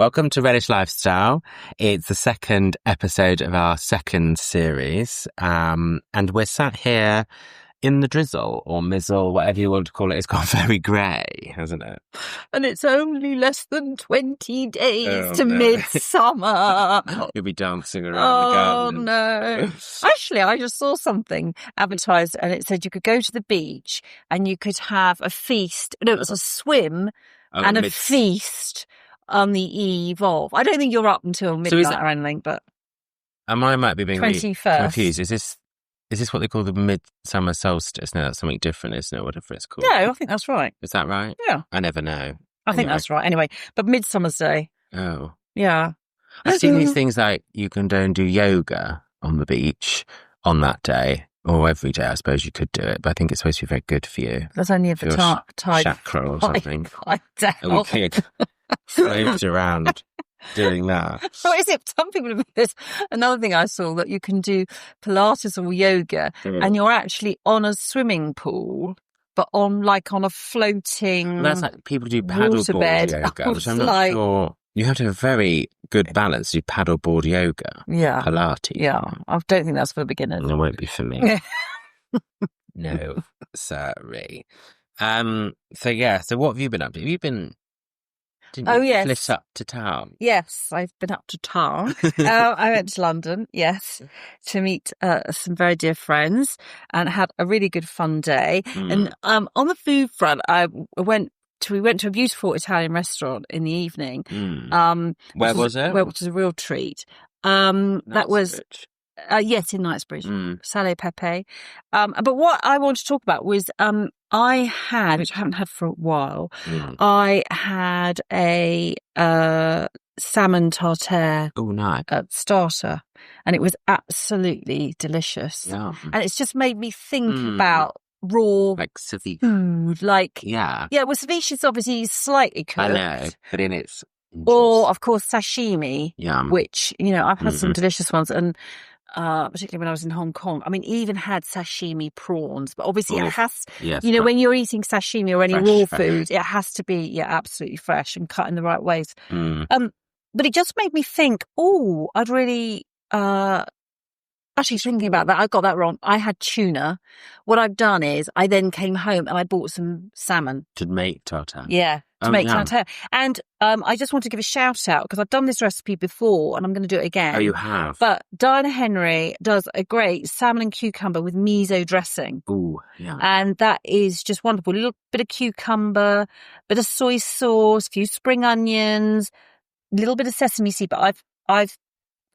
Welcome to Relish Lifestyle. It's the second episode of our second series, and we're sat here in the drizzle or mizzle, whatever you want to call it. It's gone very grey, hasn't it? And it's only less than 20 days to midsummer. You'll be dancing around the garden. Oh, no. Actually, I just saw something advertised and it said you could go to the beach and you could have a feast. No, it was a swim and a feast on the eve of. I don't think you're up until midnight or anything, but... I might be being 21st. Really confused. Is this what they call the midsummer solstice? No, that's something different, isn't it? Whatever it's called. No, I think that's right. Is that right? Yeah. I never know. I think that's right. Anyway, but Midsummer's Day. Oh. Yeah. I've seen these things like you can go and do yoga on the beach on that day, or every day, I suppose you could do it, but I think it's supposed to be very good for you. That's only if the tide chakra or something. Down. We could float around doing that. What is it? Some people have this. Another thing I saw that you can do Pilates or yoga, and you're actually on a swimming pool, but on a floating. Well, that's like people do paddleboard yoga, which I'm not sure. You have to have very good balance. You paddleboard yoga. Yeah. Pilates. Yeah. I don't think that's for beginners. It won't be for me. No, sorry. So what have you been up to? Have you been... Didn't you flit up to town? Yes, I've been up to town. I went to London, to meet some very dear friends and had a really good fun day. And on the food front, we went to a beautiful Italian restaurant in the evening. Where was it? Which was a real treat. That was... in Knightsbridge, Sale Pepe. But what I wanted to talk about was I had, which I haven't had for a while, I had a salmon tartare starter, and it was absolutely delicious. Yeah. And it's just made me think about raw food. Well, ceviche is obviously slightly cooked. I know, but in its... Or, of course, sashimi, which, I've had some delicious ones, and particularly when I was in Hong Kong. I mean, even had sashimi prawns, but obviously it has, when you're eating sashimi or any raw food, it has to be, absolutely fresh and cut in the right ways. But it just made me think, I'd really, actually thinking about that, I got that wrong. I had tuna. What I've done is I then came home and I bought some salmon. To make tartare. Yeah. To make tartare. And I just want to give a shout out because I've done this recipe before and I'm going to do it again. Oh, you have? But Diana Henry does a great salmon and cucumber with miso dressing. Ooh, yeah. And that is just wonderful. A little bit of cucumber, bit of soy sauce, a few spring onions, a little bit of sesame seed. But I've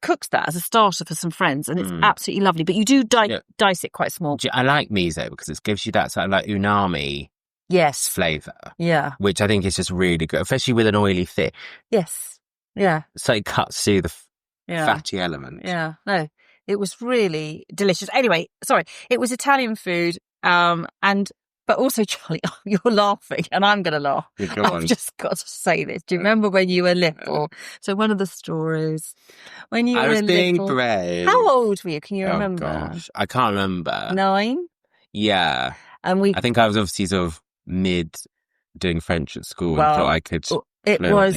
cooked that as a starter for some friends and it's absolutely lovely. But you do dice it quite small. I like miso because it gives you that sort of like umami. Yes. Flavour. Yeah. Which I think is just really good, especially with an oily fish. Yes. Yeah. So it cuts through the fatty element. Yeah. No, it was really delicious. Anyway, sorry. It was Italian food. But also, Charlie, you're laughing and I'm going to laugh. I've just got to say this. Do you remember when you were little? So one of the stories, when you were little. I was being brave. How old were you? Can you remember? Oh, gosh. I can't remember. 9? Yeah. And I think I was obviously sort of mid doing French at school and thought I could. It was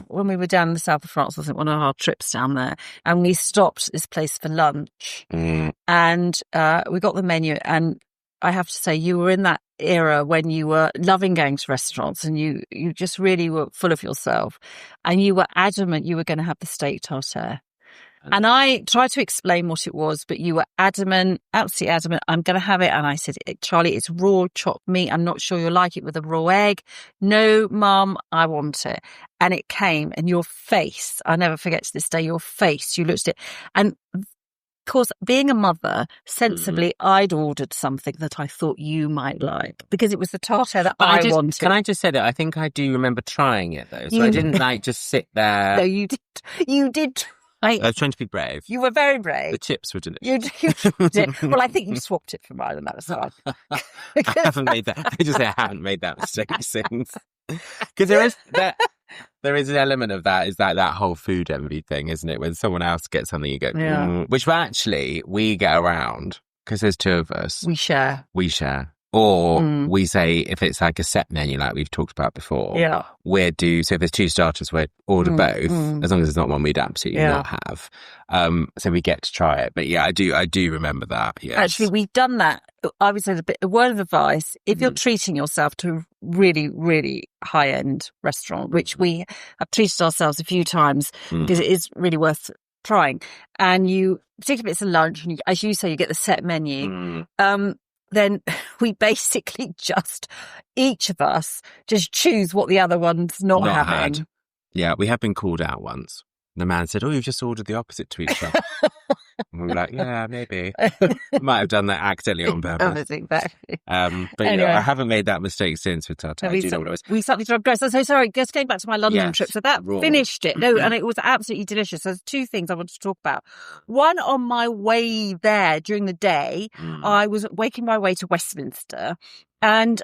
when we were down in the south of France, I think one of our trips down there, and we stopped this place for lunch, and we got the menu, and I have to say, you were in that era when you were loving going to restaurants, and you just really were full of yourself, and you were adamant you were going to have the steak tartare. And I tried to explain what it was, but you were adamant, absolutely adamant, I'm going to have it. And I said, Charlie, it's raw chopped meat. I'm not sure you'll like it with a raw egg. No, Mum, I want it. And it came, and your face, I'll never forget to this day, your face, you looked at it. And of course, being a mother, sensibly, I'd ordered something that I thought you might like because it was the tartare that I wanted. Can I just say that I think I do remember trying it, though. So I didn't just sit there. No, you did. You did. I was trying to be brave. You were very brave. The chips were delicious. You did. Well, I think you swapped it for mine, and that was fine. I haven't made that. I just say I haven't made that mistake since. Because there is an element of that. Is that whole food envy thing, isn't it? When someone else gets something, you go, which actually we get around because there's two of us. We share Or we say, if it's like a set menu, like we've talked about before, so if there's 2 starters, we'd order both, as long as there's not one we'd absolutely not have. So we get to try it. But yeah, I do remember that. Yes. Actually, we've done that. I would say a word of advice, if you're treating yourself to a really, really high-end restaurant, which we have treated ourselves a few times because it is really worth trying, and you, particularly if it's a lunch, and as you say, you get the set menu, then we basically each of us just choose what the other one's not having. Had. Yeah, we have been called out once. The man said, you've just ordered the opposite to each other. And we were like, yeah, maybe. Might have done that accidentally on purpose. Exactly. But anyway, I haven't made that mistake since with tartare. We slightly digressed. I'm so sorry. Just going back to my London trip. So that finished it. No, and it was absolutely delicious. There's 2 things I wanted to talk about. One, on my way there during the day, I was making my way to Westminster, and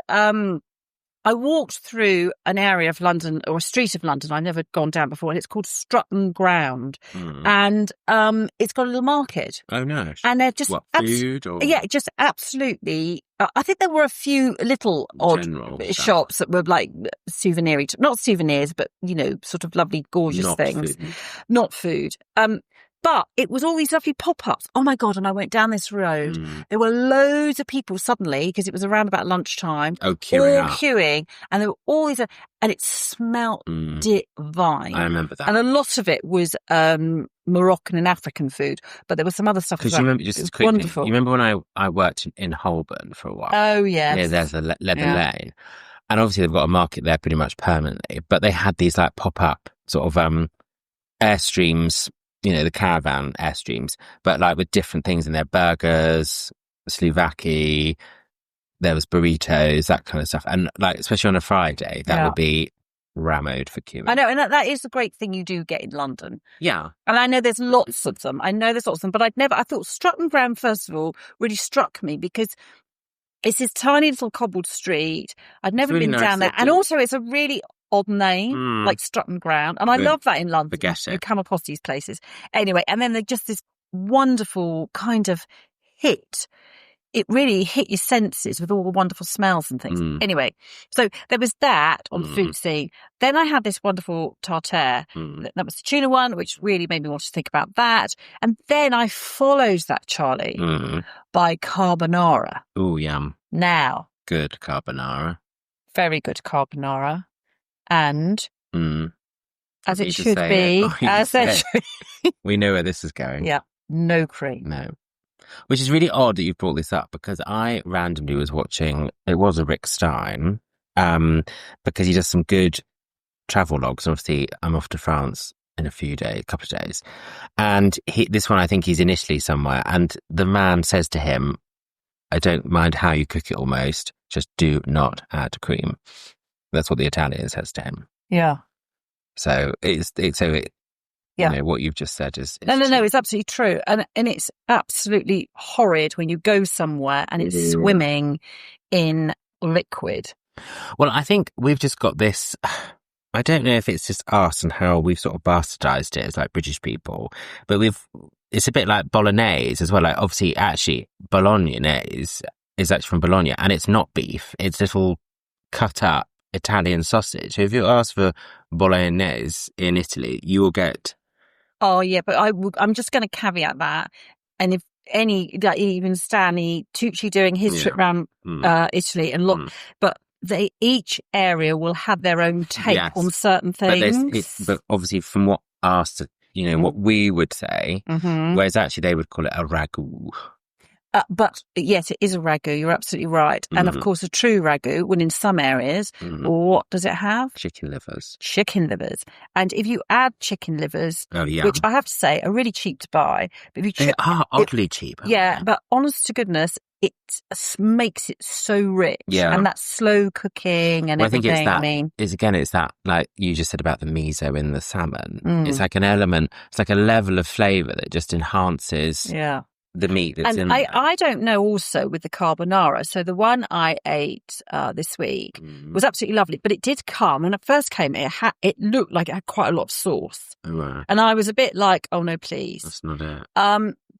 I walked through an area of London, or a street of London I'd never gone down before, and it's called Strutton Ground. And it's got a little market. Oh, nice. And they're just... food? Or... Yeah, just absolutely... I think there were a few little odd shops that were like souvenir, not souvenirs, but, sort of lovely, gorgeous things. Not food. But it was all these lovely pop-ups. Oh, my God. And I went down this road. There were loads of people suddenly, because it was around about lunchtime. Oh, queuing. And there were all these... And it smelled divine. I remember that. And a lot of it was Moroccan and African food. But there was some other stuff. Because you remember, just quickly, wonderful. You remember when I worked in Holborn for a while? Oh, yes. Yeah, there's a leather lane. And obviously they've got a market there pretty much permanently. But they had these like pop-up sort of airstreams, the caravan airstreams, but like with different things in there, burgers, Slovakia, there was burritos, that kind of stuff. And like, especially on a Friday, that would be rammed for queuing. I know, and that is the great thing you do get in London. Yeah. And I know there's lots of them. But I thought Strutton Ground, first of all, really struck me because it's this tiny little cobbled street. I'd never been down there. And also it's a really odd name, like Strutton Ground. And I love that in London. You come across these places. Anyway, and then they're just this wonderful kind of hit. It really hit your senses with all the wonderful smells and things. Anyway, so there was that on the food scene. Then I had this wonderful tartare. That was the tuna one, which really made me want to think about that. And then I followed that, Charlie, by carbonara. Oh, yum. Now. Good carbonara. Very good carbonara. And as it should be, we know where this is going. Yeah, no cream. No. Which is really odd that you brought this up, because I randomly was watching, it was a Rick Stein, because he does some good travel logs. Obviously, I'm off to France in a couple of days. And this one, I think he's in Italy somewhere. And the man says to him, I don't mind how you cook it almost, just do not add cream. That's what the Italian says to him. Yeah. So what you've just said is no, it's absolutely true. And it's absolutely horrid when you go somewhere and it's swimming in liquid. Well, I think we've just got this, I don't know if it's just us and how we've sort of bastardized it as like British people, but it's a bit like bolognese as well. Like obviously, actually, bolognese is actually from Bologna, and it's not beef. It's little cut up Italian sausage. So if you ask for bolognese in Italy, you will get... Oh, yeah, but I'm just going to caveat that. And if even Stanley Tucci doing his trip around Italy, but each area will have their own take on certain things. But obviously from what what we would say, whereas actually they would call it a ragu. But yes, it is a ragu. You're absolutely right. And of course, a true ragu, when in some areas, what does it have? Chicken livers. And if you add chicken livers, which I have to say are really cheap to buy, but if you they are oddly cheap. But honest to goodness, it makes it so rich. Yeah. And that slow cooking and everything. I think it's that, like you just said about the miso in the salmon. It's like an element, it's like a level of flavour that just enhances. Yeah. The meat that's in there. I don't know also with the carbonara. So the one I ate this week was absolutely lovely, but it did come, when it first came, it looked like it had quite a lot of sauce. Oh, right. And I was a bit like, oh no, please. That's not it.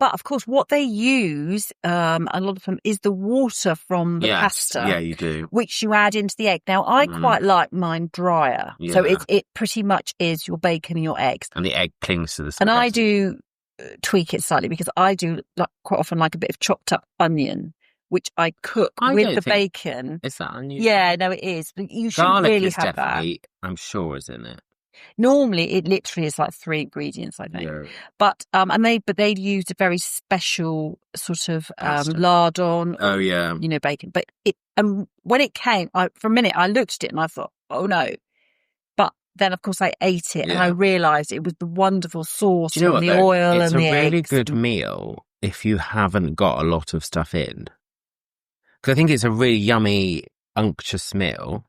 but of course, what they use, a lot of them, is the water from the pasta. Yeah, you do. Which you add into the egg. Now, I quite like mine drier. Yeah. So it pretty much is your bacon and your eggs. And the egg clings to the spaghetti. And I do tweak it slightly because I do quite often like a bit of chopped up onion, which I cook with the bacon. Is that unusual? Yeah, no, it is. But you shouldn't really have that. I'm sure, is in it. Normally, it literally is like 3 ingredients, I think. Yeah. But they'd used a very special sort of lardon. Oh yeah, bacon. But when it came, for a minute I looked at it and I thought, oh no. But then, of course, I ate it and I realised it was the wonderful sauce and the oil and the eggs. It's a really good meal if you haven't got a lot of stuff in. Because I think it's a really yummy, unctuous meal.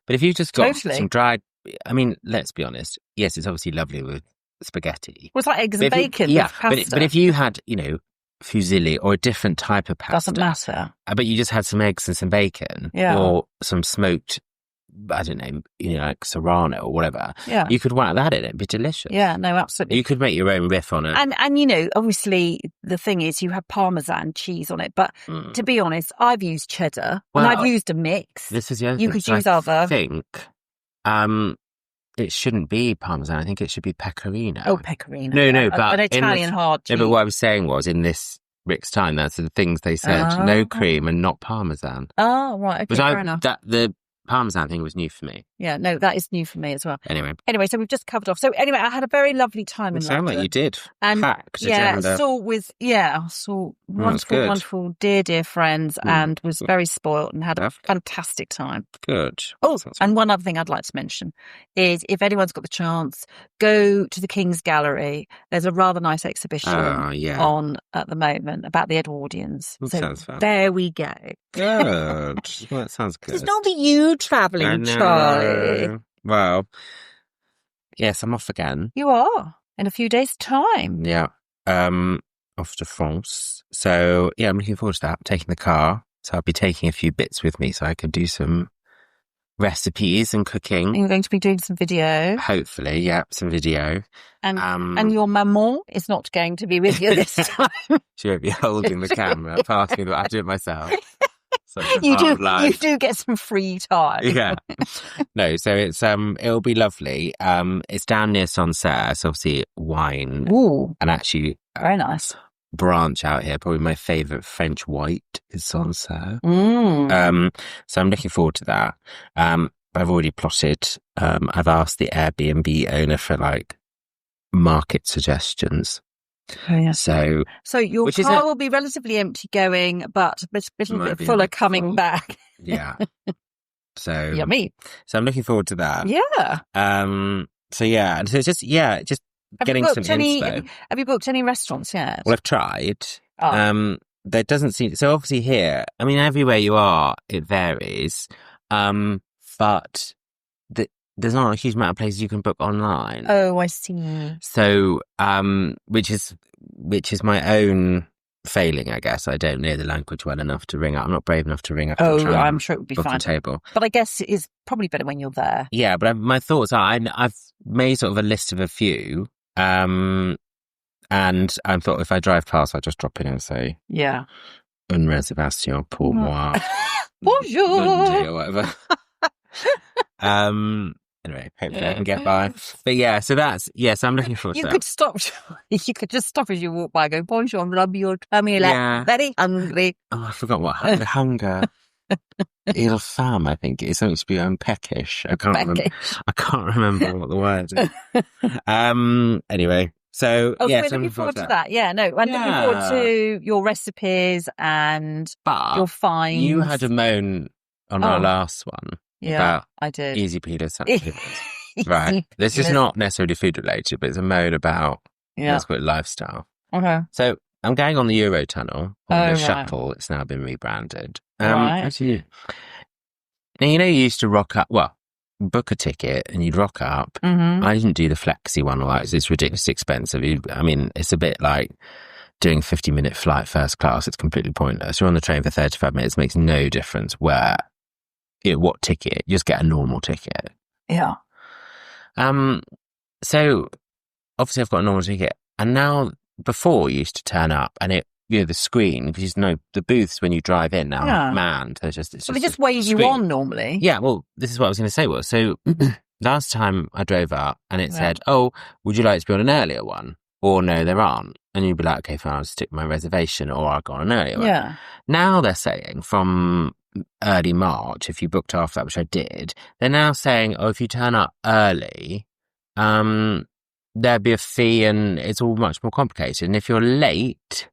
But if you've just got some dried... I mean, let's be honest. Yes, it's obviously lovely with spaghetti. Well, it's like eggs and bacon with pasta. But if you had, fusilli or a different type of pasta... Doesn't matter. But you just had some eggs and some bacon or some smoked... I don't know, like serrano or whatever. Yeah. You could whack that in. It'd be delicious. Yeah, no, absolutely. You could make your own riff on it. And obviously the thing is you have Parmesan cheese on it. But to be honest, I've used cheddar and I've used a mix. This is the other thing. You could use other. I think it shouldn't be Parmesan. I think it should be pecorino. Oh, pecorino. No, but an Italian hard cheese. No, but what I was saying was in this Rick's time, that's the things they said. No cream and not Parmesan. Oh, right. Okay, fair enough. The Parmesan thing was new for me. Yeah, no, that is new for me as well. Anyway, so we've just covered off. So anyway, I had a very lovely time in London. Sound like you did. And packed. I saw wonderful, dear friends and was very spoilt and had a fantastic time. Good. Oh, and one other thing I'd like to mention is if anyone's got the chance, go to the King's Gallery. There's a rather nice exhibition on at the moment about the Edwardians. That sounds fun. There we go. Good. Well, that sounds good. It's not be you travelling, Charlie. Well, yes, I'm off again. You are in a few days' time. Yeah, off to France. So yeah, I'm looking forward to that. I'm taking the car, so I'll be taking a few bits with me, so I can do some recipes and cooking. And you're going to be doing some video. Hopefully, yeah, some video. And your maman is not going to be with you this time. She won't be holding the camera, passing me, but I do it myself. You do get some free time. Yeah. No, so it's it'll be lovely. It's down near Sancerre, so obviously wine. Ooh. And actually very nice. Branch out here. Probably my favourite French white is Sancerre. So I'm looking forward to that. I've already plotted. I've asked the Airbnb owner for market suggestions. Oh, yeah. So your car will be relatively empty going, but a little bit fuller coming back. Yeah. So yummy. So I'm looking forward to that. Yeah. So yeah, and so it's just getting some inspo. Have you booked any restaurants yet? Well, I've tried. There doesn't seem so. Obviously, here, I mean, everywhere you are, it varies. But there's not a huge amount of places you can book online. Oh, I see. So, which is my own failing, I guess. I don't know the language well enough to ring up. I'm not brave enough to ring up. Oh, I'm sure it would be book fine. A table. But I guess it's probably better when you're there. Yeah, but my thoughts are, I've made sort of a list of a few, and I thought if I drive past, I'll just drop in and say, yeah, une réservation pour moi. Bonjour. Or whatever. Anyway, hopefully I can get by. But yeah, so I'm looking forward to that. You could stop. You could just stop as you walk by and go, bonjour, rub your tummy very hungry. Oh, I forgot what hunger. Il femme, I think. It's supposed to be peckish. I can't remember what the word is. Anyway, so so we're looking forward to that. Yeah, no, I'm looking forward to your recipes and your finds. You had a moan on our last one. Yeah, I did. Easy peelers, right. This is not necessarily food related, but it's a mode about let's call it lifestyle. Okay. So I'm going on the Eurotunnel on the shuttle. It's now been rebranded. Actually, now you used to rock up. Well, book a ticket and you'd rock up. Mm-hmm. I didn't do the flexi one. It's ridiculously expensive. I mean, it's a bit like doing 50-minute flight first class. It's completely pointless. You're on the train for 35 minutes. Makes no difference where. What ticket? You just get a normal ticket. Yeah. So obviously I've got a normal ticket, and now before you used to turn up and the screen, because the booths when you drive in now are manned. They just wave you on normally. Yeah, well, this is what I was going to say. So last time I drove up and it said, "Oh, would you like to be on an earlier one?" Or no, there aren't. And you'd be like, "Okay, fine, I'll stick my reservation," or I'll go on an earlier one. Yeah. Now they're saying from early March, if you booked after that, which I did, they're now saying, "Oh, if you turn up early, there'd be a fee and it's all much more complicated. And if you're late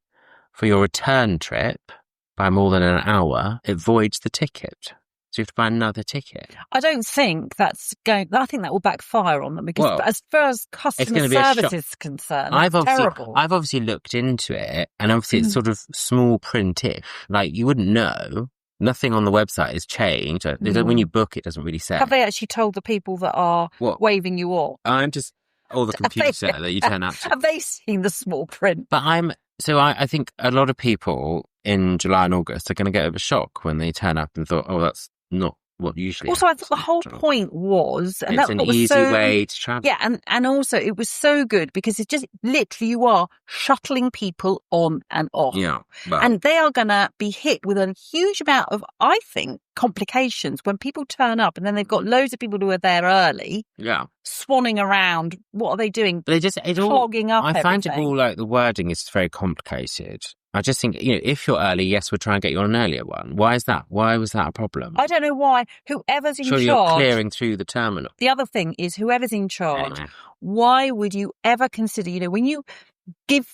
for your return trip by more than an hour, it voids the ticket. So you have to buy another ticket." I don't think that's going... I think that will backfire on them because as far as customer service is concerned, it's terrible. I've obviously looked into it and obviously it's sort of small print-ish. Like you wouldn't know. Nothing on the website has changed. When you book, it doesn't really say. Have they actually told the people that are waving you off? I'm just... Or the computer that you turn up to. Have they seen the small print? But I think a lot of people in July and August are going to get a shock when they turn up and thought, "Oh, that's not what usually Also, happens." I thought the whole point was... And it's an easy way to travel. Yeah, and also it was so good because it's just literally you are shuttling people on and off. Yeah. And they are going to be hit with a huge amount of, I think, complications when people turn up and then they've got loads of people who are there early. Yeah. Swanning around. What are they doing? But clogging up I find everything. it all like the wording is very complicated. I just think, if you're early, yes, we'll try and get you on an earlier one. Why is that? Why was that a problem? I don't know why. Whoever's in charge... you're clearing through the terminal. The other thing is whoever's in charge, why would you ever consider, when you give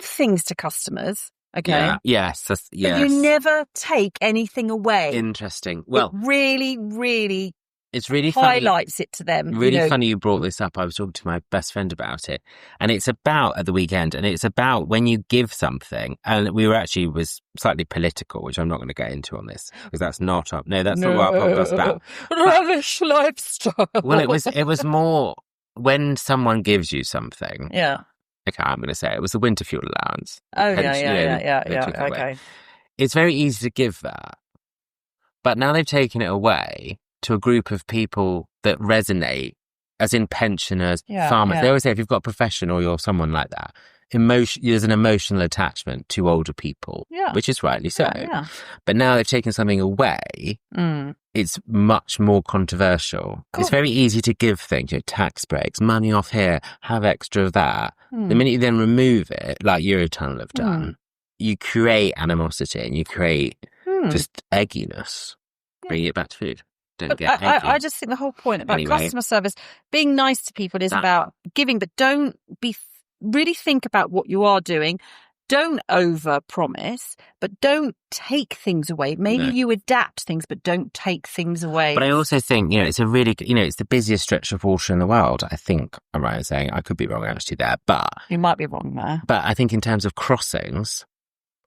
things to customers, okay? Yeah. Yes. But you never take anything away. Interesting. Well, it really, really... It's really funny. Highlights it to them. Really funny you brought this up. I was talking to my best friend about it. And it's about at the weekend. And it's about when you give something. And was slightly political, which I'm not going to get into on this. Because that's not not what our podcast's about. Relish Lifestyle. Well, it was more when someone gives you something. Yeah. Okay, I'm going to say it was the winter fuel allowance. Oh, yeah. Okay. It's very easy to give that. But now they've taken it away to a group of people that resonate, as in pensioners, farmers. Yeah. They always say if you've got a profession or you're someone like that, there's an emotional attachment to older people, which is rightly so. Yeah. But now they've taken something away, it's much more controversial. Cool. It's very easy to give things, tax breaks, money off here, have extra of that. The minute you then remove it, like Eurotunnel have done, you create animosity and you create just egginess. Bring it back to food. I just think the whole point about customer service, being nice to people is about giving, but don't really think about what you are doing. Don't over-promise, but don't take things away. Maybe you adapt things, but don't take things away. But I also think, it's a really, it's the busiest stretch of water in the world. I think I'm right in saying, I could be wrong actually there, but... You might be wrong there. But I think in terms of crossings...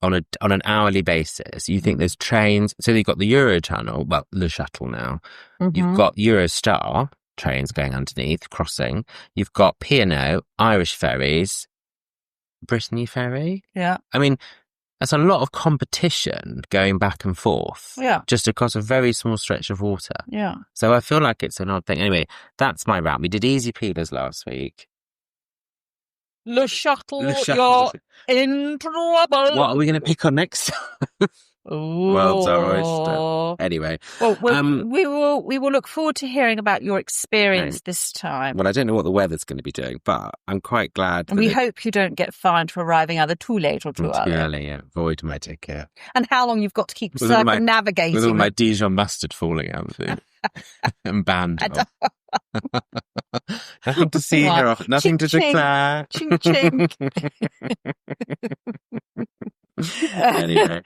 On an hourly basis, you think there's trains. So you've got the Eurotunnel, well, Le Shuttle now. You've got Eurostar trains going underneath, crossing. You've got P&O, Irish ferries, Brittany Ferry. Yeah. I mean, that's a lot of competition going back and forth. Yeah. Just across a very small stretch of water. Yeah. So I feel like it's an odd thing. Anyway, that's my rant. We did easy peelers last week. Le Shuttle, you're in trouble. What are we going to pick on next time? World's our oyster. Anyway. Well, we will look forward to hearing about your experience this time. Well, I don't know what the weather's going to be doing, but I'm quite glad. And we hope you don't get fined for arriving either too late or too early. Too early, yeah. Void my ticket. And how long you've got to keep circumnavigating. With all my Dijon mustard falling out of it. And banter. Nothing to see here off. Nothing to declare. Ching, ching. Anyway.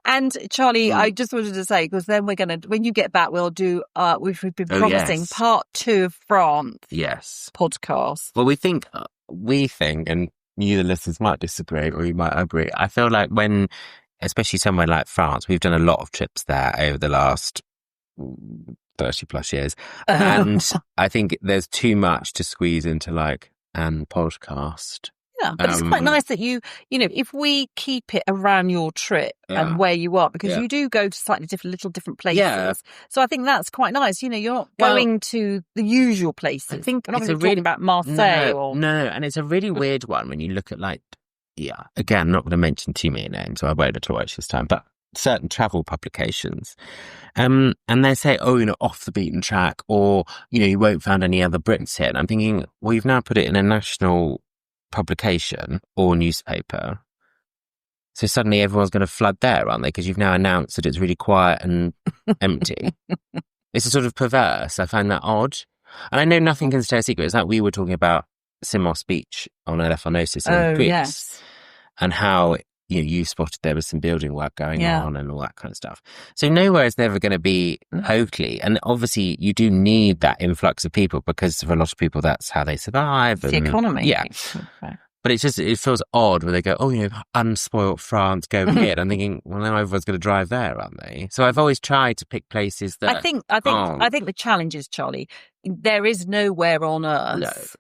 And Charlie, I just wanted to say, because then when you get back, we'll do, we've been promising part 2 of France. Yes. Podcast. Well, we think, and you, the listeners, might disagree or you might agree. I feel like especially somewhere like France, we've done a lot of trips there over the last 30 plus years. And I think there's too much to squeeze into an podcast. Yeah, but it's quite nice that you if we keep it around your trip and where you are, because you do go to slightly different places. Yeah. So I think that's quite nice. You're not going to the usual places. I think we're not really talking about Marseille. No, and it's a really weird one when you look at yeah, again, not going to mention too many names, so I won't at all this time, but certain travel publications. And they say, oh, off the beaten track, or, you won't find any other Brits here. And I'm thinking, well, you've now put it in a national publication or newspaper. So suddenly everyone's going to flood there, aren't they? Because you've now announced that it's really quiet and empty. It's a sort of perverse. I find that odd. And I know nothing can stay a secret. It's like we were talking about Simos Beach on Elephanosis in Greece. Yes. And how you spotted there was some building work going on and all that kind of stuff. So nowhere is never going to be totally. And obviously you do need that influx of people because for a lot of people, that's how they survive. It's the economy. Yeah. But it feels odd when they go, oh, unspoilt France, go here. I'm thinking, well, now everyone's going to drive there, aren't they? So I've always tried to pick places that. I think the challenge is, Charlie, there is nowhere on earth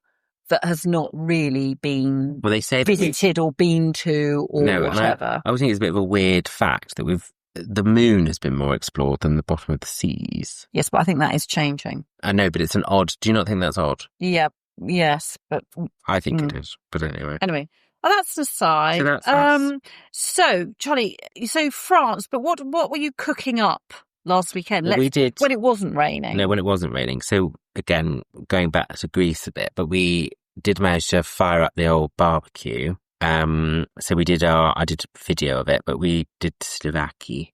that has not really been visited or been to or whatever. I always think it's a bit of a weird fact that the moon has been more explored than the bottom of the seas. Yes, but I think that is changing. I know, but it's an odd. Do you not think that's odd? Yeah. Yes, but I think it is. But anyway, well, that's aside. So that's us. So Charlie, France. But what were you cooking up last weekend? We did when it wasn't raining. No, when it wasn't raining. So again, going back to Greece a bit, but we did manage to fire up the old barbecue. So I did a video of it, but we did Slovakia.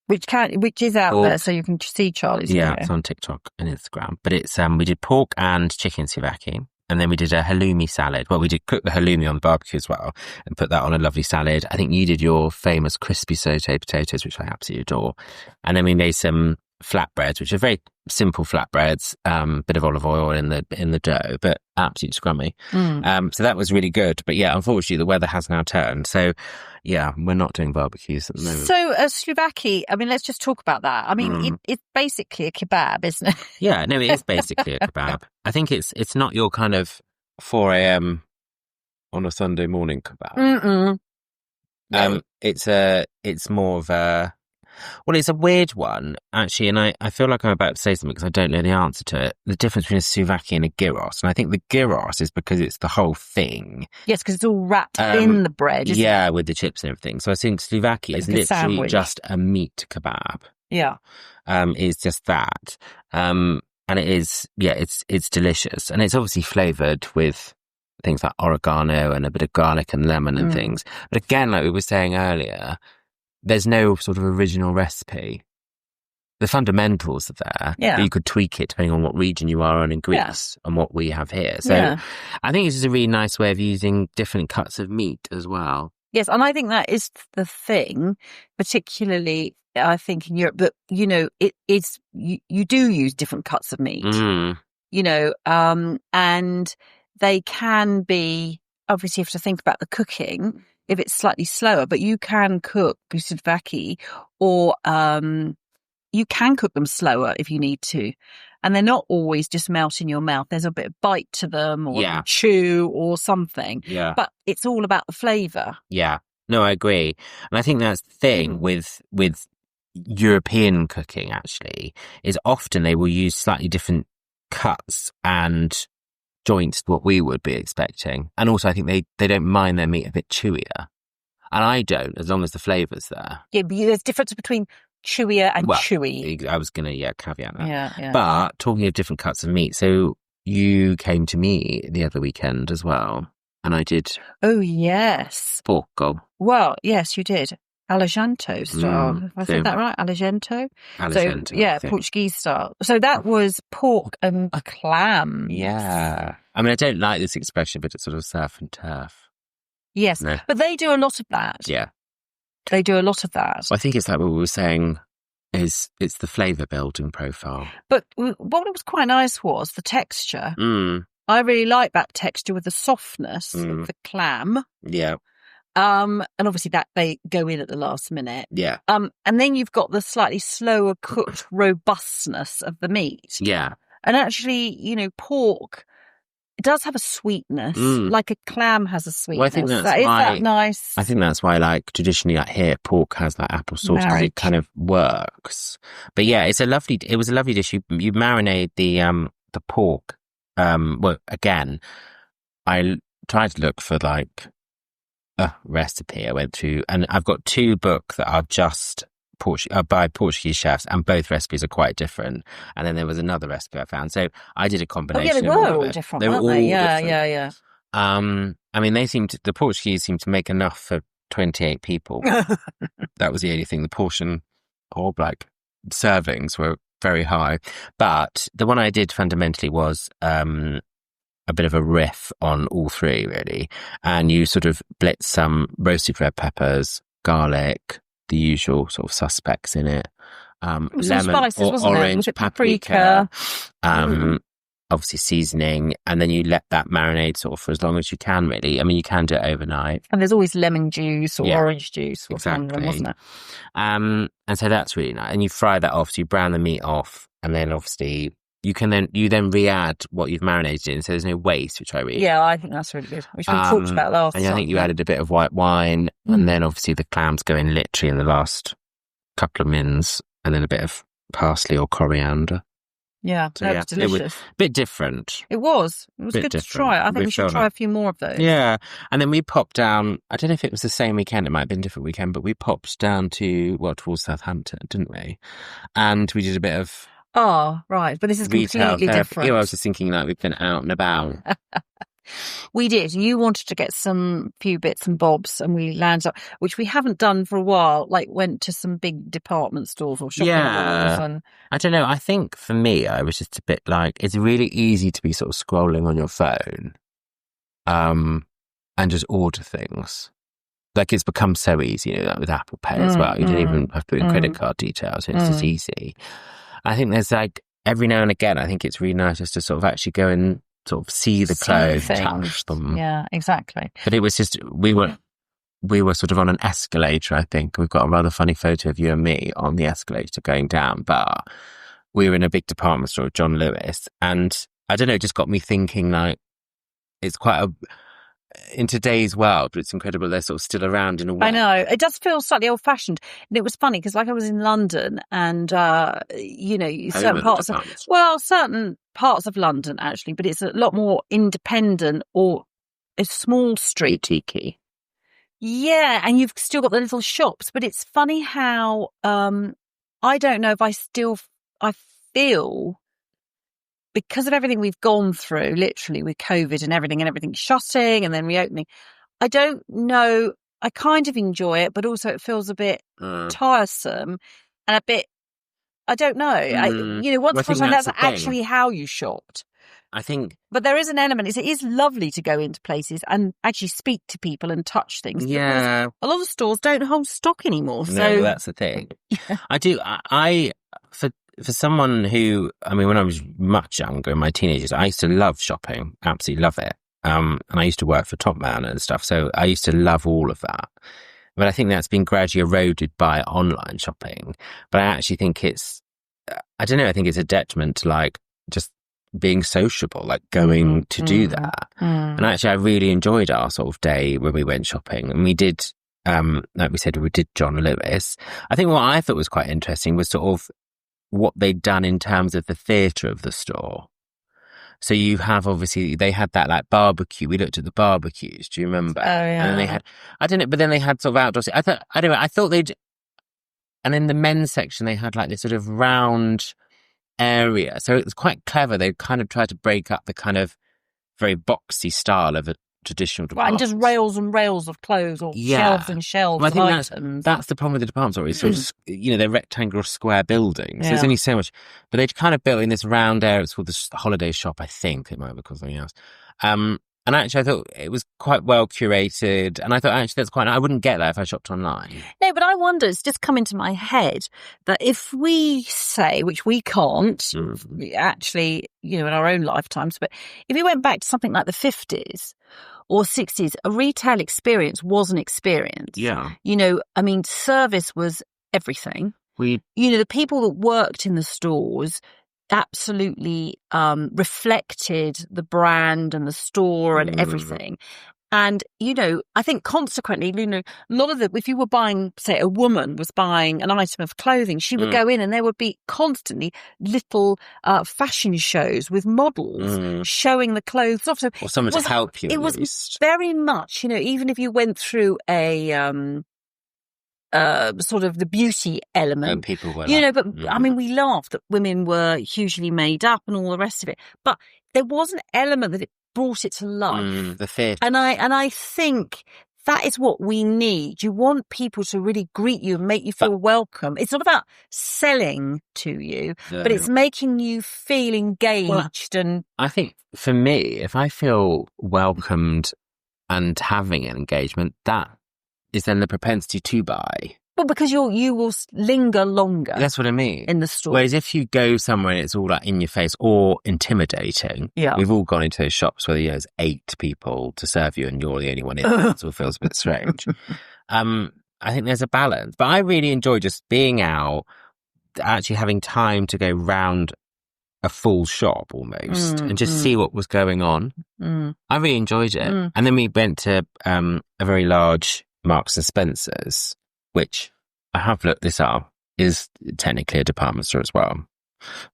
Which is out there, so you can see Charlie's video. Yeah, it's on TikTok and Instagram. But it's we did pork and chicken souvlaki, and then we did a halloumi salad. Well, we did cook the halloumi on the barbecue as well, and put that on a lovely salad. I think you did your famous crispy sauté potatoes, which I absolutely adore. And then we made some flatbreads, which are very simple flatbreads, bit of olive oil in the dough, but absolutely scrummy. So that was really good. But yeah, unfortunately, the weather has now turned. So yeah, we're not doing barbecues at the moment. So Slovakia, let's just talk about that. It's basically a kebab, isn't it? Yeah, no, it is basically a kebab. I think it's not your kind of 4 a.m. on a Sunday morning kebab. No. It's more of a. Well, it's a weird one, actually, and I feel like I'm about to say something because I don't know the answer to it. The difference between a souvlaki and a gyros. And I think the gyros is because it's the whole thing. Yes, because it's all wrapped in the bread, isn't it? With the chips and everything. So I think souvlaki is literally just a meat kebab. Yeah. It's just that. And it is, it's delicious. And it's obviously flavoured with things like oregano and a bit of garlic and lemon and things. But again, like we were saying earlier, there's no sort of original recipe. The fundamentals are there, but you could tweak it depending on what region you are on in Greece and what we have here. So I think it's just a really nice way of using different cuts of meat as well. Yes, and I think that is the thing, particularly I think in Europe, that, it is, you do use different cuts of meat, and they can be, obviously you have to think about the cooking, if it's slightly slower, but you can cook souvlaki or you can cook them slower if you need to. And they're not always just melt in your mouth. There's a bit of bite to them or chew or something. Yeah. But it's all about the flavour. Yeah. No, I agree. And I think that's the thing with European cooking, actually, is often they will use slightly different cuts and joints to what we would be expecting. And also I think they don't mind their meat a bit chewier. And I don't, as long as the flavour's there. Yeah, but there's difference between chewier and chewy. I was going to, caveat that. Yeah. But talking of different cuts of meat, so you came to me the other weekend as well, and I did... Oh, yes. Pork gob. Well, yes, you did. Alejandro style. Have I said that right? Alejandro? So, Portuguese style. So that was pork and clams. Yeah. I don't like this expression, but it's sort of surf and turf. Yes, but they do a lot of that. Yeah. They do a lot of that. Well, I think it's like what we were saying is it's the flavour building profile. But what was quite nice was the texture. I really like that texture with the softness of the clam. Yeah. And obviously that they go in at the last minute. Yeah. And then you've got the slightly slower cooked robustness of the meat. Yeah. And actually, pork, it does have a sweetness, like a clam has a sweetness. Well, I think that's Is that nice? I think that's why, traditionally, here, pork has that apple sauce because it kind of works. But yeah, it was a lovely dish. You marinate the pork. Well, again, I tried to look for a recipe I went through, and I've got 2 books that are just by Portuguese chefs, and both recipes are quite different. And then there was another recipe I found. So I did a combination. Oh yeah, they were all different, weren't they? Yeah, different. I mean, the Portuguese seemed to make enough for 28 people. That was the only thing. The portion or like servings were very high. But the one I did fundamentally was a bit of a riff on all 3, really. And you sort of blitz some roasted red peppers, garlic, the usual sort of suspects in it. Lemon spices, or orange, paprika. Obviously seasoning, and then you let that marinade sort of for as long as you can, really. I mean, you can do it overnight. And there's always lemon juice or orange juice or something, wasn't it? And so that's really nice. And you fry that off, so you brown the meat off, and then obviously you then re-add what you've marinated in, so there's no waste, which I really... Yeah, I think that's really good, which we talked about last time. And I think you added a bit of white wine, and then obviously the clams go in literally in the last couple of mins, and then a bit of parsley or coriander. Yeah, so that was delicious. It was a bit different. It was good to try. I think we should try a few more of those. Yeah. And then we popped down, I don't know if it was the same weekend, it might have been a different weekend, but we popped down towards Southampton, didn't we? And we did a bit of... Oh, right. But this is completely different. I was just thinking like we've been out and about. We did. You wanted to get some few bits and bobs, and we landed up, which we haven't done for a while, like went to some big department stores or shopping malls. And I don't know. I think for me, I was just a bit like, it's really easy to be sort of scrolling on your phone and just order things. Like it's become so easy, like with Apple Pay as well. You don't even have to put in credit card details. It's just easy. I think there's like, every now and again, I think it's really nice just to sort of actually go and sort of see the clothes, touch them. Yeah, exactly. But it was just, we were sort of on an escalator, I think. We've got a rather funny photo of you and me on the escalator going down, but we were in a big department store, John Lewis, and I don't know, it just got me thinking like, it's quite in today's world, it's incredible they're sort of still around in a way. I know. It does feel slightly old-fashioned. And it was funny because like I was in London and, certain parts of London actually, but it's a lot more independent or a small street. Tiki. Yeah, and you've still got the little shops, but it's funny how I don't know if I feel because of everything we've gone through, literally with COVID and everything shutting and then reopening, I don't know. I kind of enjoy it, but also it feels a bit tiresome and a bit, I don't know. Once upon a time, that's actually how you shopped. I think. But there is an element, it is lovely to go into places and actually speak to people and touch things. Yeah. A lot of stores don't hold stock anymore. No, so that's the thing. Yeah. I do. For someone who, I mean, when I was much younger, in my teenagers, I used to love shopping, absolutely love it. And I used to work for Top Man and stuff, so I used to love all of that. But I think that's been gradually eroded by online shopping. But I actually think I don't know, I think it's a detriment to like just being sociable, like going to do that. And actually, I really enjoyed our sort of day when we went shopping. And we did, like we said, we did John Lewis. I think what I thought was quite interesting was sort of what they'd done in terms of the theatre of the store. So you have, obviously, they had that like barbecue. We looked at the barbecues. Do you remember? Oh, yeah. And then they had, I don't know, but then they had sort of outdoors. I thought they'd, and in the men's section, they had like this sort of round area. So it was quite clever. They kind of tried to break up the kind of very boxy style of a traditional department. Right, and just rails and rails of clothes or shelves and shelves of items. That's the problem with the department store. It's sort of, they're rectangular square buildings. So there's only so much. But they'd kind of built in this round area. It's called the Holiday Shop, I think. It might be called something else. And actually, I thought it was quite well curated. And I thought, actually, I wouldn't get that if I shopped online. No, but I wonder, it's just come into my head that if we say, which we can't, actually, in our own lifetimes, but if we went back to something like the 50s or 60s, a retail experience was an experience. Yeah. Service was everything. The people that worked in the stores absolutely reflected the brand and the store and everything. And, I think consequently, a lot of if you were buying, say, a woman was buying an item of clothing, she would go in and there would be constantly little fashion shows with models showing the clothes off. So or someone to help you. It was very much, even if you went through a sort of the beauty element, people were but I mean, we laughed that women were hugely made up and all the rest of it, but there was an element that it brought it to life. The theatre. And I think that is what we need. You want people to really greet you and make you feel welcome. It's not about selling to you, but it's making you feel engaged. And I think for me, if I feel welcomed and having an engagement, that is then the propensity to buy. Well, because you will linger longer. That's what I mean. In the store. Whereas if you go somewhere and it's all like in your face or intimidating, we've all gone into those shops where there's 8 people to serve you and you're the only one in there. It all feels a bit strange. I think there's a balance. But I really enjoy just being out, actually having time to go round a full shop almost and just see what was going on. I really enjoyed it. And then we went to a very large Marks and Spencer's, which I have looked this up, is technically a department store as well.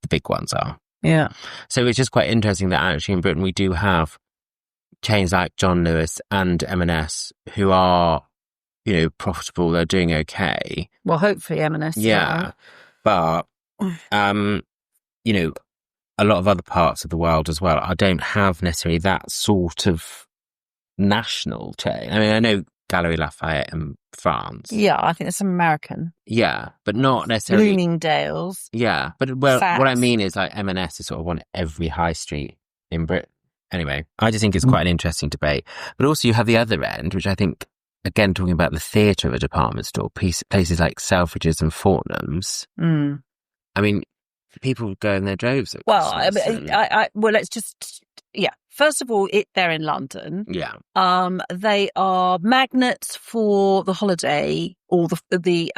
The big ones are. Yeah. So it's just quite interesting that actually in Britain we do have chains like John Lewis and M&S who are, profitable. They're doing okay. Well, hopefully M&S. Yeah. But, a lot of other parts of the world as well, I don't have necessarily that sort of national chain. I mean, I know Galeries Lafayette in France. Yeah, I think there's some American. Yeah, but not necessarily Bloomingdale's. Yeah, but what I mean is like M&S is sort of on every high street in Britain. Anyway, I just think it's quite an interesting debate. But also you have the other end, which I think, again, talking about the theatre of a department store, places like Selfridges and Fortnum's. I mean, people go in their droves. Well, let's just... Yeah. First of all, they're in London. Yeah. They are magnets for the holiday or the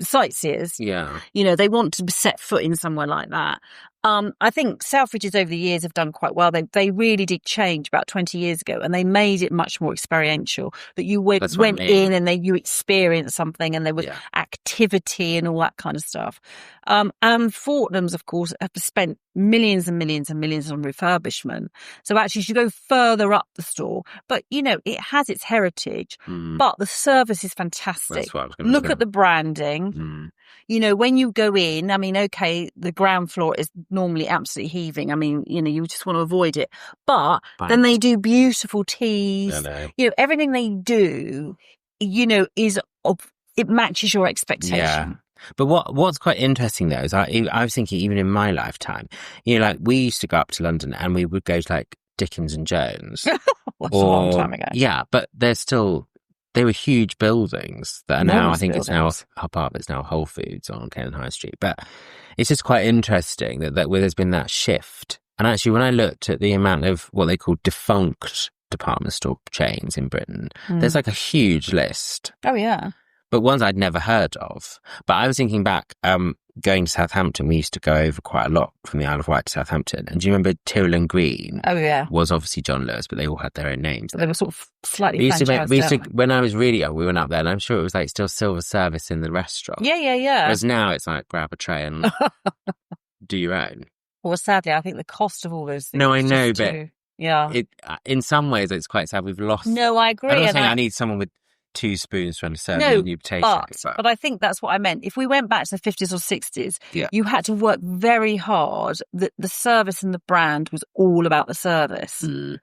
sightseers. Yeah. They want to set foot in somewhere like that. I think Selfridges over the years have done quite well. They really did change about 20 years ago, and they made it much more experiential. That you went in and you experienced something, and there was activity and all that kind of stuff. And Fortnum's, of course, have spent millions and millions and millions on refurbishment. So actually, you should go further up the store. But it has its heritage, but the service is fantastic. That's what I was going to say. Look at the branding. When you go in, I mean, okay, the ground floor is normally absolutely heaving. I mean, you just want to avoid it. But then they do beautiful teas. Everything they do, it matches your expectation. Yeah. But what's quite interesting though is I was thinking even in my lifetime, like we used to go up to London and we would go to like Dickens and Jones. That's a long time ago. Yeah, but they were huge buildings that are now, I think it's now, part of it's now Whole Foods on Cannon High Street. But it's just quite interesting that where there's been that shift. And actually, when I looked at the amount of what they call defunct department store chains in Britain, there's like a huge list. Oh, yeah. But ones I'd never heard of. But I was thinking back, going to Southampton, we used to go over quite a lot from the Isle of Wight to Southampton. And do you remember Tyrrell and Green? Oh, yeah. Was obviously John Lewis, but they all had their own names. They were sort of slightly franchised. When I was really young, we went up there, and I'm sure it was like still silver service in the restaurant. Yeah. Whereas now it's like grab a tray and do your own. Well, sadly, I think the cost of all those things. No, I know, but yeah, in some ways it's quite sad. We've lost. No, I agree. I'm not saying I need someone with 2 spoons trying to serve me a new potato. But I think that's what I meant. If we went back to the 50s or 60s, you had to work very hard. The service and the brand was all about the service. And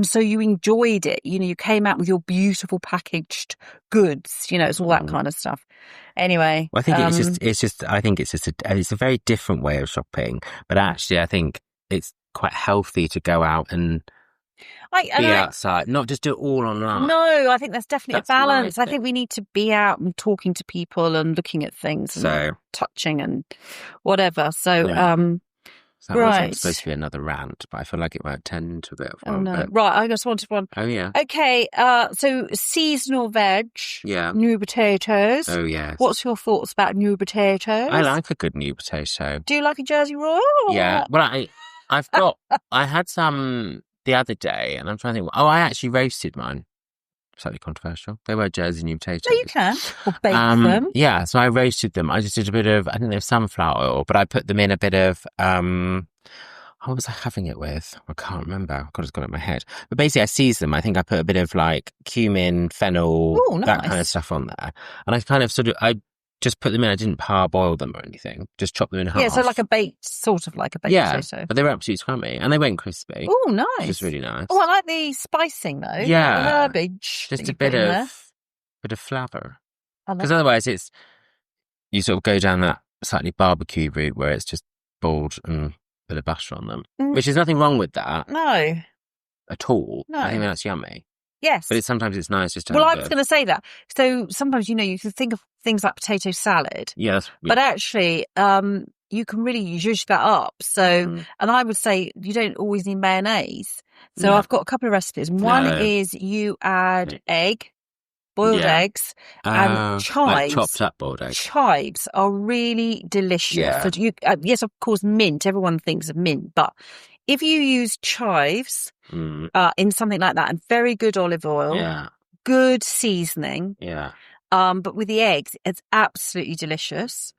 so you enjoyed it. You came out with your beautiful packaged goods. It's all that kind of stuff. Anyway, well, I think it's a very different way of shopping. But actually, I think it's quite healthy to go out and be outside, not just do it all online. No, I think that's definitely a balance. I think we need to be out and talking to people and looking at things, and touching and whatever. So, that wasn't supposed to be another rant, but I feel like it might turn into a bit of one. Oh, no. Right, I just wanted one. Oh, yeah. Okay, so seasonal veg. Yeah. New potatoes. Oh, yes. What's your thoughts about new potatoes? I like a good new potato. Do you like a Jersey Royal? Yeah. Well, I had some the other day, and I'm trying to think. I actually roasted mine. Slightly controversial. They were Jersey new potatoes. No, you can. Or bake them. Yeah, so I roasted them. I just did a bit of, I think they have sunflower oil, but I put them in a bit of, what was I having it with? I can't remember. God, it's got it in my head. But basically, I seasoned them. I think I put a bit of like cumin, fennel, that kind of stuff on there. And I kind of I just put them in. I didn't parboil them or anything. Just chop them in half. Yeah, so like a baked potato. But they were absolutely scrummy. And they went crispy. Oh, nice. Which is really nice. Oh, I like the spicing though. Yeah. The herbage. Just a bit of flavour. Because otherwise you sort of go down that slightly barbecue route where it's just boiled and a bit of butter on them. Which is nothing wrong with that. No. At all. No. I think that's yummy. Yes. But sometimes it's nice just to Well, I was going to say that. So sometimes, you can think of things like potato salad. Yes. But actually, you can really zhuzh that up. So, and I would say you don't always need mayonnaise. So I've got a couple of recipes. One is you add boiled eggs, and chives. Like chopped up boiled eggs. Chives are really delicious. Yeah. So yes, of course, mint. Everyone thinks of mint, but if you use chives in something like that, and very good olive oil, good seasoning, but with the eggs, it's absolutely delicious.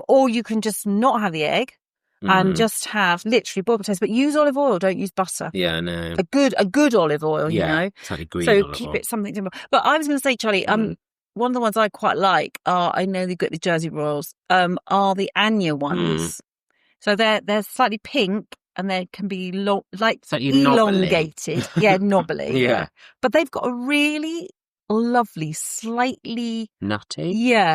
Or you can just not have the egg and just have literally boiled potatoes, but use olive oil. Don't use butter. Yeah, no. A good olive oil, It's like green so olive keep oil. it something different. But I was going to say, Charlie, one of the ones I quite like are, I know they've got the Jersey Royals, are the Anya ones. So they're slightly pink. And they can be elongated. Knobbly. Yeah. But they've got a really lovely, slightly nutty.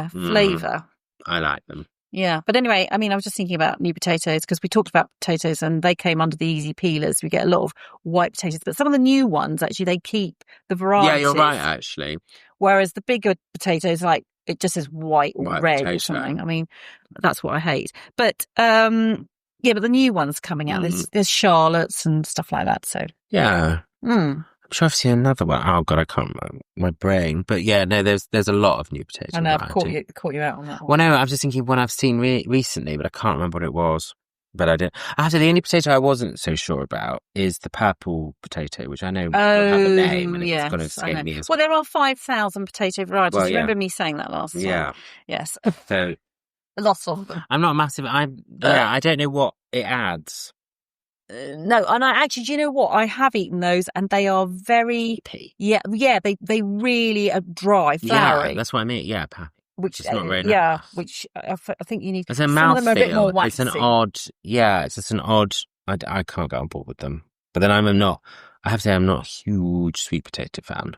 flavour. I like them. Yeah. But anyway, I was just thinking about new potatoes because we talked about potatoes and they came under the easy peelers. We get a lot of white potatoes, but some of the new ones, actually, they keep the variety. Yeah, you're right, actually. Whereas the bigger potatoes, like, it just says white or red potato. Or something. That's what I hate. But, but the new ones coming out, there's Charlottes and stuff like that. So yeah, I'm sure I've seen another one. Oh God, I can't remember my brain. But yeah, no, there's a lot of new potatoes. I know, I've caught you out on that one. Well, no, I was just thinking one I've seen recently, but I can't remember what it was. But I didn't. Actually, the only potato I wasn't so sure about is the purple potato, which I know will have a name, and it's got to escape me as well. Well, there are 5,000 potato varieties. Well, remember me saying that last time? Yeah. Yes. So. Lots of them. I'm not a massive. I don't know what it adds. No, and I actually, do you know what? I have eaten those, and they are very pappy. Yeah. They really are dry, floury. Yeah, that's what I mean. Yeah, pappy. Which it's not very nice. Yeah, which I think you need. It's a some of them are a bit more mouthfeel. waxy. It's an odd. Yeah, it's just an odd. I can't get on board with them. But then I'm not. I have to say I'm not a huge sweet potato fan.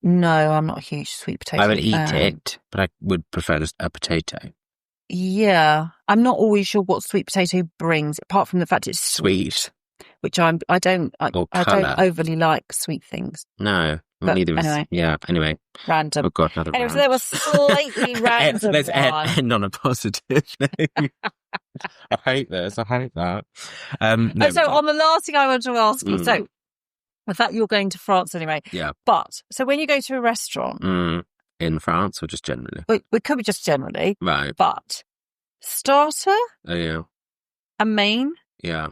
No, I'm not a huge sweet potato fan. I would eat it, but I would prefer just a potato. Yeah, I'm not always sure what sweet potato brings, apart from the fact it's sweet, which I don't overly like sweet things. No, neither of us. Yeah. Anyway, random. Oh God, another. Anyway, so there was slightly random. Let's end on a positive note. I hate this. I hate that. So on the last thing I wanted to ask you, so the fact you're going to France anyway. Yeah. But so when you go to a restaurant. In France or just generally? We could be just generally. Right. But starter? Oh, yeah. And main? Yeah.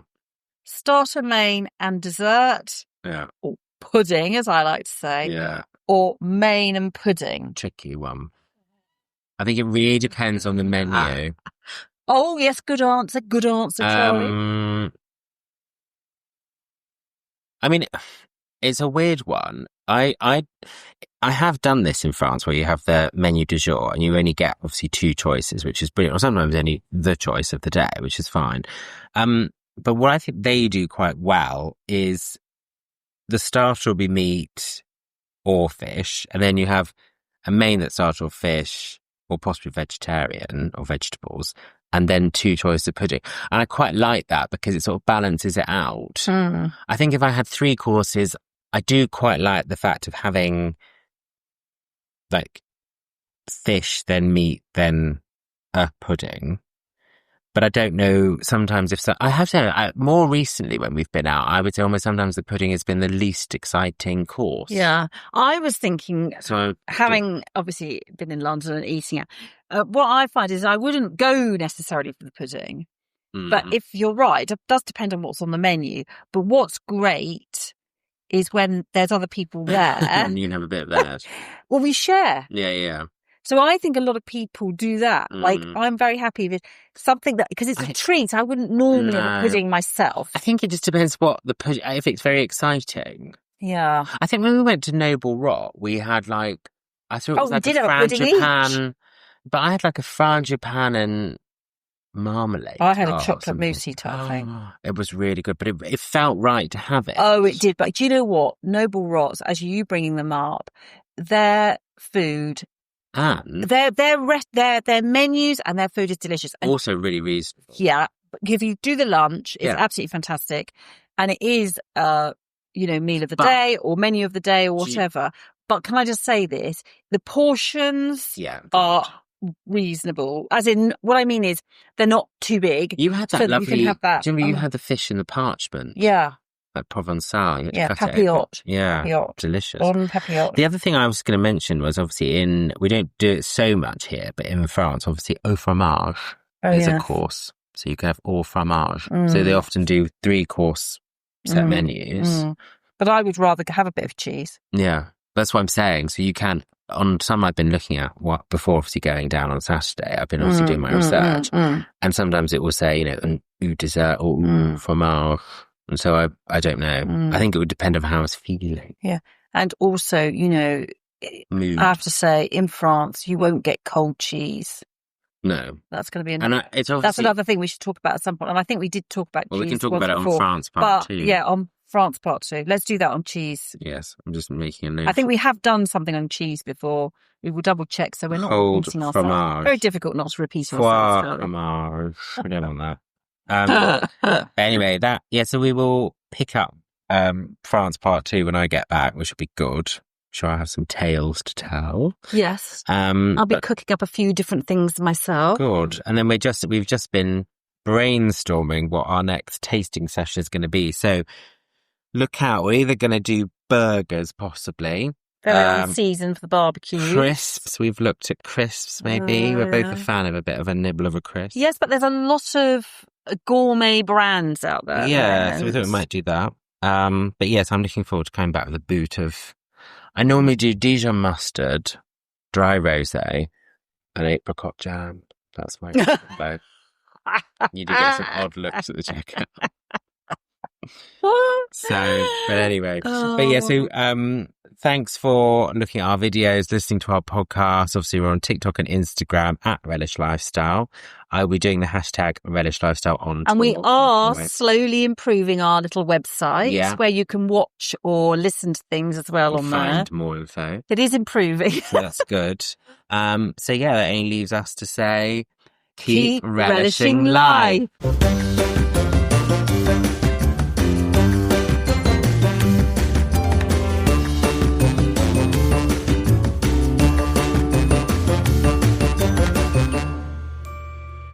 Starter, main and dessert? Yeah. Or pudding, as I like to say. Yeah. Or main and pudding? Tricky one. I think it really depends on the menu. Oh, yes, good answer, Charlie. It's a weird one. I have done this in France where you have the menu du jour and you only get obviously two choices, which is brilliant, or sometimes only the choice of the day, which is fine. But what I think they do quite well is the starter will be meat or fish, and then you have a main that's starter or fish or possibly vegetarian or vegetables, and then two choices of pudding. And I quite like that because it sort of balances it out. I think if I had 3 courses, I do quite like the fact of having like fish, then meat, then a pudding. But I don't know, sometimes I have to say, more recently when we've been out, I would say almost sometimes the pudding has been the least exciting course. Yeah. I was thinking, having obviously been in London and eating out, what I find is I wouldn't go necessarily for the pudding. But if you're right, it does depend on what's on the menu. But what's great is when there's other people there. And you can have a bit of that. Well, we share. Yeah. So I think a lot of people do that. Like, I'm very happy with something that, because it's a treat. I wouldn't normally have a pudding myself. I think it just depends what the pudding, if it's very exciting. Yeah. I think when we went to Noble Rot, we had I thought it was like a frangipane, but I had like a frangipane and marmalade. I had a chocolate moussey type thing. It was really good, but it felt right to have it. Oh, it did. But do you know what? Noble Rots, as you bringing them up, their food and their menus and their food is delicious. And also really reasonable. Yeah. If you do the lunch, it's absolutely fantastic. And it is, meal of the day or menu of the day or whatever. But can I just say this? The portions are reasonable. As in, what I mean is, they're not too big. You had that lovely... You can have that. Do you remember you had the fish in the parchment? Yeah. Like Provençal. You had to cut papillote. Papillote. Delicious. On papillote. The other thing I was going to mention was obviously we don't do it so much here, but in France, obviously, au fromage is a course. So you can have au fromage. So they often do 3-course set menus. But I would rather have a bit of cheese. Yeah, that's what I'm saying. So you can, on some I've been looking at before obviously going down on Saturday, I've been obviously doing my research. And sometimes it will say, an au dessert or au fromage. And so I don't know. I think it would depend on how I was feeling. Yeah. And also, Mood. I have to say, in France, you won't get cold cheese. No. That's going to be that's another thing we should talk about at some point. And I think we did talk about cheese. Well, we can talk about it before, on France part 2. Yeah, on France part 2. Let's do that on cheese. Yes, I'm just making a note. I think we have done something on cheese before. We will double check so we're not repeating ourselves. Fromage. Very difficult not to repeat ourselves. Fromage. We don't want that. Anyway, so we will pick up France part 2 when I get back, which will be good. Sure, I have some tales to tell. Yes. I'll be cooking up a few different things myself. Good. And then we've just been brainstorming what our next tasting session is going to be. So look out. We're either going to do burgers, possibly. Very on season for the barbecue. Crisps. We've looked at crisps, maybe. We're both a fan of a bit of a nibble of a crisp. Yes, but there's a lot of gourmet brands out there. Yeah, so we thought we might do that. But yes, I'm looking forward to coming back with a boot of... I normally do Dijon mustard, dry rosé, and apricot jam. That's my combo. You do get some odd looks at the checkout. But anyway. But yeah, so thanks for looking at our videos, listening to our podcast. Obviously, we're on TikTok and Instagram at Relish Lifestyle. I'll be doing the hashtag Relish Lifestyle on Twitter. And we are slowly improving our little website where you can watch or listen to things as well on there. Find more info. It is improving. That's good. So yeah, that only leaves us to say keep relishing life.